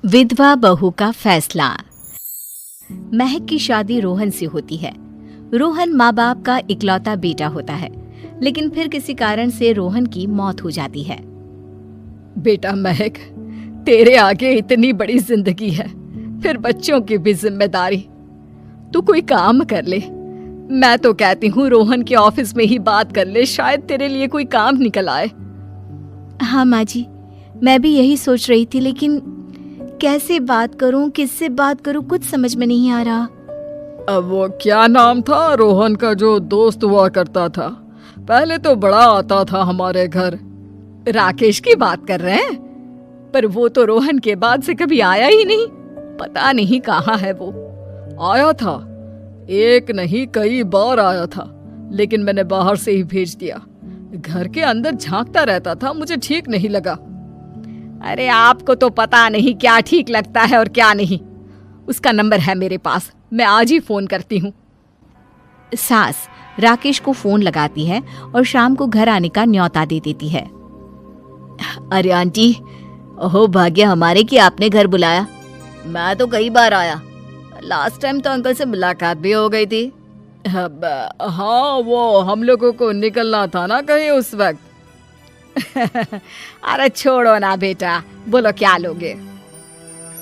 विधवा बहू का फैसला। महक की शादी रोहन से होती है। रोहन माँ बाप का इकलौता बेटा होता है, लेकिन फिर किसी कारण से रोहन की मौत हो जाती है। बेटा महक, तेरे आगे इतनी बड़ी जिंदगी है, फिर बच्चों की भी जिम्मेदारी। तू कोई काम कर ले। मैं तो कहती हूँ रोहन के ऑफिस में ही बात कर ले, शायद तेरे लिए कोई काम निकल आए। हाँ माँ जी, मैं भी यही सोच रही थी, लेकिन कैसे बात करूं, किससे बात करूं, कुछ समझ में नहीं आ रहा। अब वो क्या नाम था रोहन का जो दोस्त हुआ करता था, पहले तो बड़ा आता था हमारे घर। राकेश की बात कर रहे हैं? पर वो तो रोहन के बाद से कभी आया ही नहीं, पता नहीं कहाँ है वो। आया था, एक नहीं कई बार आया था, लेकिन मैंने बाहर से ही भेज दिया। घर के अंदर झांकता रहता था, मुझे ठीक नहीं लगा। अरे आपको तो पता नहीं क्या ठीक लगता है और क्या नहीं। उसका नंबर है मेरे पास, मैं आज ही फोन करती हूँ। सास राकेश को फोन लगाती है और शाम को घर आने का न्योता दे देती है। अरे आंटी, ओहो भाग्य हमारे कि आपने घर बुलाया। मैं तो कई बार आया, लास्ट टाइम तो अंकल से मुलाकात भी हो गई थी। हाँ, वो हम लोगों को निकलना था ना कहीं उस वक्त। अरे छोड़ो ना बेटा, बोलो क्या लोगे?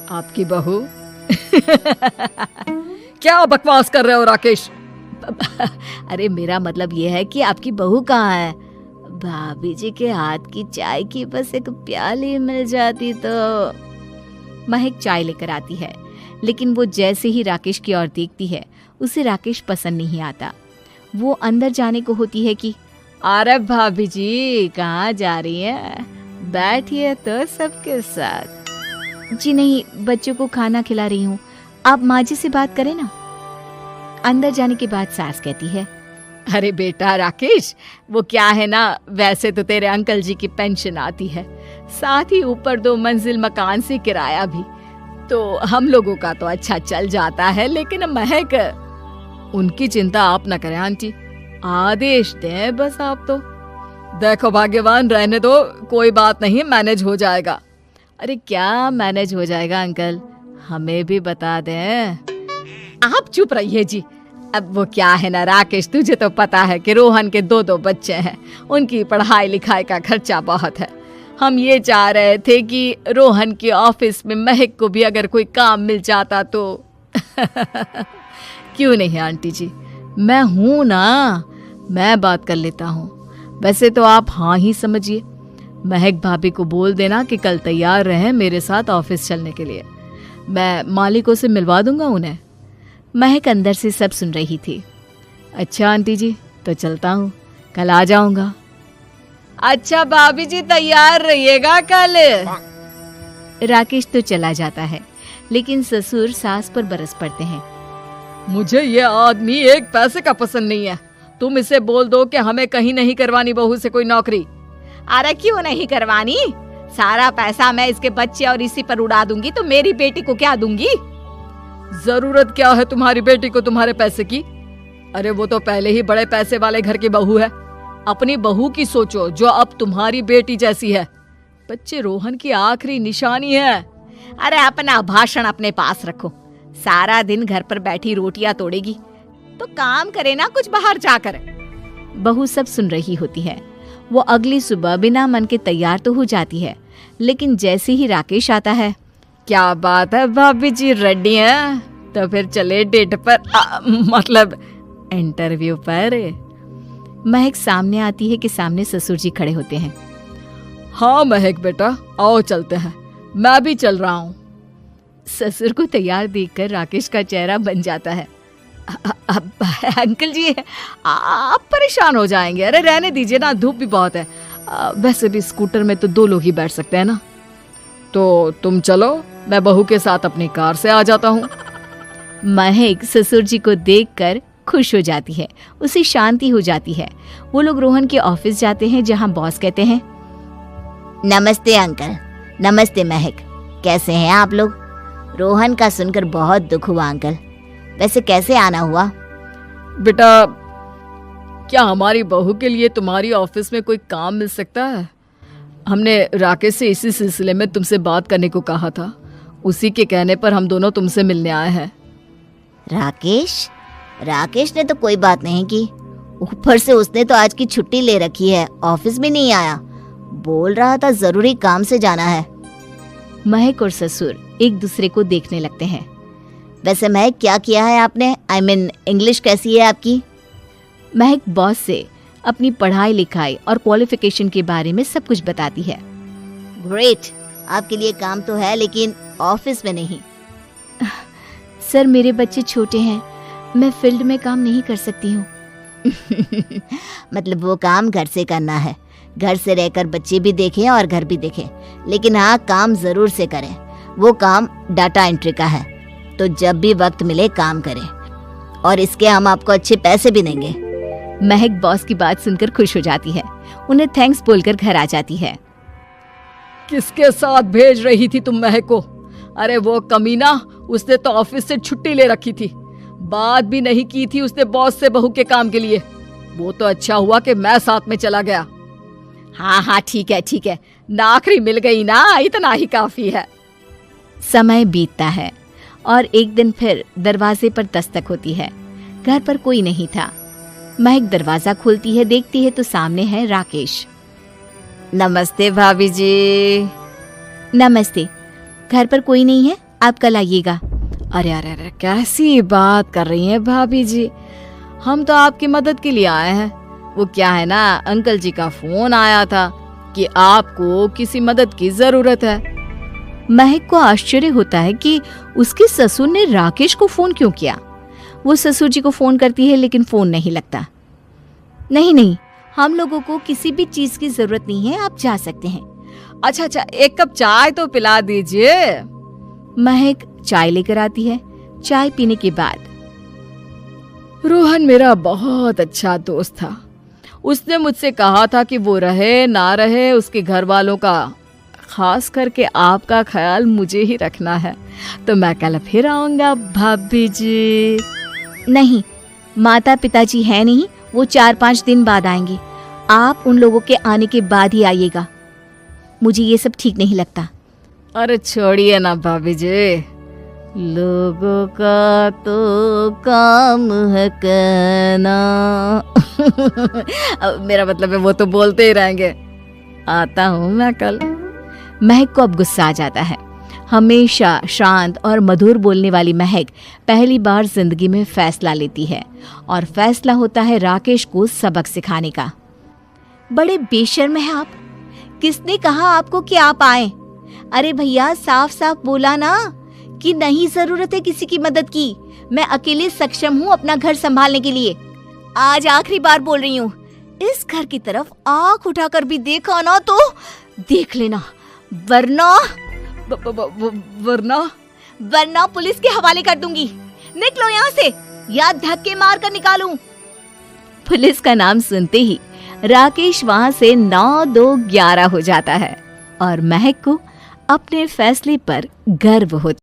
आपकी बहू। क्या बकवास कर रहे हो राकेश? अरे मेरा मतलब ये है कि आपकी बहू कहाँ है? भाभी जी के हाथ की चाय की बस एक प्याली मिल जाती तो। महक चाय लेकर आती है, लेकिन वो जैसे ही राकेश की ओर देखती है, उसे राकेश पसंद नहीं आता। वो अंदर जाने को होती है कि अरे भाभी जी कहाँ जा रही हैं? बैठिए तो सबके साथ। जी नहीं, बच्चों को खाना खिला रही हूँ, आप माँ जी से बात करें ना। अंदर जाने के बाद सास कहती है, अरे बेटा राकेश, वो क्या है ना, वैसे तो तेरे अंकल जी की पेंशन आती है, साथ ही ऊपर 2 मंजिल मकान से किराया भी, तो हम लोगों का तो अच्छा चल जाता है। लेकिन महक, उनकी चिंता आप न करें आंटी, आदेश दें बस आप तो। देखो भाग्यवान, रहने दो, कोई बात नहीं, मैनेज हो जाएगा। अरे क्या मैनेज हो जाएगा अंकल, हमें भी बता दें। आप चुप रहिए जी। अब वो क्या है ना राकेश, तुझे तो पता है कि रोहन के 2 बच्चे हैं, उनकी पढ़ाई लिखाई का खर्चा बहुत है। हम ये चाह रहे थे कि रोहन के ऑफिस में महक को भी अगर कोई काम मिल जाता तो। क्यों नहीं आंटी जी, मैं हूं ना, मैं बात कर लेता हूँ। वैसे तो आप हाँ ही समझिए। महक भाभी को बोल देना कि कल तैयार रहें मेरे साथ ऑफिस चलने के लिए। मैं मालिकों से मिलवा दूंगा उन्हें। महक अंदर से सब सुन रही थी। अच्छा आंटी जी, तो चलता हूँ, कल आ जाऊंगा। अच्छा भाभी जी, तैयार रहिएगा कल। राकेश तो चला जाता है, लेकिन ससुर सास पर बरस पड़ते हैं। मुझे ये आदमी एक पैसे का पसंद नहीं है। तुम इसे बोल दो कि हमें कहीं नहीं करवानी बहू से कोई नौकरी। अरे क्यों नहीं करवानी? सारा पैसा मैं इसके बच्चे और इसी पर उड़ा दूंगी, तो मेरी बेटी को क्या दूंगी? जरूरत क्या है तुम्हारी बेटी को तुम्हारे पैसे की? अरे वो तो पहले ही बड़े पैसे वाले घर की बहू है। अपनी बहू की सोचो जो अब तुम्हारी बेटी जैसी है। बच्चे रोहन की आखिरी निशानी है। अरे अपना भाषण अपने पास रखो। सारा दिन घर पर बैठी रोटियां तोड़ेगी, तो काम करे ना कुछ बाहर जाकर। बहू सब सुन रही होती है। वो अगली सुबह बिना मन के तैयार तो हो जाती है, लेकिन जैसे ही राकेश आता है, क्या बात है भाभी जी, रेडी हैं? तो फिर चले डेट पर, मतलब इंटरव्यू पर। महक सामने आती है कि सामने ससुर जी खड़े होते हैं। हाँ महक बेटा, आओ चलते हैं, मैं भी चल रहा हूँ। ससुर को तैयार देखकर राकेश का चेहरा बन जाता है। अंकल जी, आप परेशान हो जाएंगे। अरे रहने दीजिए ना, धूप भी बहुत है। वैसे भी स्कूटर में तो 2 लोग ही बैठ सकते हैं ना। तो तुम चलो, मैं बहू के साथ अपनी कार से आ जाता हूँ। महक ससुर जी को देखकर खुश हो जाती है, उसे शांति हो जाती है। वो लोग रोहन के ऑफिस जाते हैं, जहाँ बॉस कहते हैं, नमस्ते अंकल। नमस्ते महक, कैसे हैं आप लोग? रोहन का सुनकर बहुत दुख हुआ अंकल। वैसे कैसे आना हुआ? बेटा, क्या हमारी बहू के लिए तुम्हारी ऑफिस में कोई काम मिल सकता है? हमने राकेश से इसी सिलसिले में तुमसे बात करने को कहा था। उसी के कहने पर हम दोनों तुमसे मिलने आए हैं। राकेश ने तो कोई बात नहीं की, ऊपर से उसने तो आज की छुट्टी ले रखी है, ऑफिस भी नहीं आया, बोल रहा था जरूरी काम से जाना है। महक और ससुर एक दूसरे को देखने लगते हैं। वैसे महक क्या किया है आपने? I mean, इंग्लिश कैसी है आपकी? महक बॉस से अपनी पढ़ाई लिखाई और क्वालिफिकेशन के बारे में सब कुछ बताती है। ग्रेट, आपके लिए काम तो है लेकिन ऑफिस में नहीं। सर मेरे बच्चे छोटे हैं, मैं फील्ड में काम नहीं कर सकती हूँ। मतलब वो काम घर से करना है, घर से रहकर बच्चे भी देखें और घर भी देखें, लेकिन हाँ काम जरूर से करें। वो काम डाटा एंट्री का है, तो जब भी वक्त मिले काम करें, और इसके हम आपको अच्छे पैसे भी देंगे। महक बॉस की बात सुनकर खुश हो जाती है, उन्हें थैंक्स बोलकर घर आ जाती है। किसके साथ भेज रही थी तुम महक को? अरे वो कमीना, उसने तो ऑफिस से छुट्टी ले रखी थी, बात भी नहीं की थी उसने बॉस से बहू के काम के लिए। वो तो अच्छा हुआ कि मैं साथ में चला गया। हाँ ठीक है, नौकरी मिल गई ना, इतना ही काफी है। समय बीतता है और एक दिन फिर दरवाजे पर दस्तक होती है। घर पर कोई नहीं था। महक दरवाजा खोलती है, देखती है तो सामने है राकेश। नमस्ते भाभी जी। नमस्ते, घर पर कोई नहीं है, आप कल आइएगा। अरे कैसी बात कर रही हैं भाभी जी, हम तो आपकी मदद के लिए आए हैं। वो क्या है ना, अंकल जी का फोन आया था कि आपको किसी मदद की जरूरत है। महक को आश्चर्य होता है कि उसके ससुर ने राकेश को फोन क्यों किया। वो ससुर जी को फोन करती है लेकिन फोन नहीं लगता। नहीं, हम लोगों को किसी भी चीज की जरूरत नहीं है, आप जा सकते हैं। अच्छा, एक कप चाय तो पिला दीजिए। महक चाय लेकर आती है। चाय पीने के बाद, रोहन मेरा बहुत अच्छा दोस्त था, उसने मुझसे कहा था कि वो रहे ना रहे उसके घर वालों का, खास करके आपका ख्याल मुझे ही रखना है, तो मैं कल फिर आऊंगा भाभी जी। नहीं, माता पिताजी है नहीं, वो 4-5 दिन बाद आएंगे, आप उन लोगों के आने के बाद ही आइएगा। मुझे ये सब ठीक नहीं लगता। अरे छोड़िए ना भाभी जी, लोगों का तो काम है कहना। मेरा मतलब है वो तो बोलते ही रहेंगे। आता हूँ मैं कल। महक को अब गुस्सा आ जाता है। हमेशा शांत और मधुर बोलने वाली महक पहली बार जिंदगी में फैसला लेती है, और फैसला होता है राकेश को सबक सिखाने का। बड़े बेशर्म हैं आप, किसने कहा आपको कि आप आए? अरे भैया, साफ साफ बोला ना कि नहीं जरूरत है किसी की मदद की, मैं अकेले सक्षम हूँ अपना घर संभालने के लिए। आज आखिरी बार बोल रही हूँ, इस घर की तरफ आंख उठाकर भी देखा ना तो देख लेना, वरना पुलिस के हवाले कर दूंगी। निकलो यहाँ से, या धक्के मार कर निकालूं। पुलिस का नाम सुनते ही राकेश वहां से 9-2-11 हो जाता है और महक को अपने फैसले पर गर्व होता है।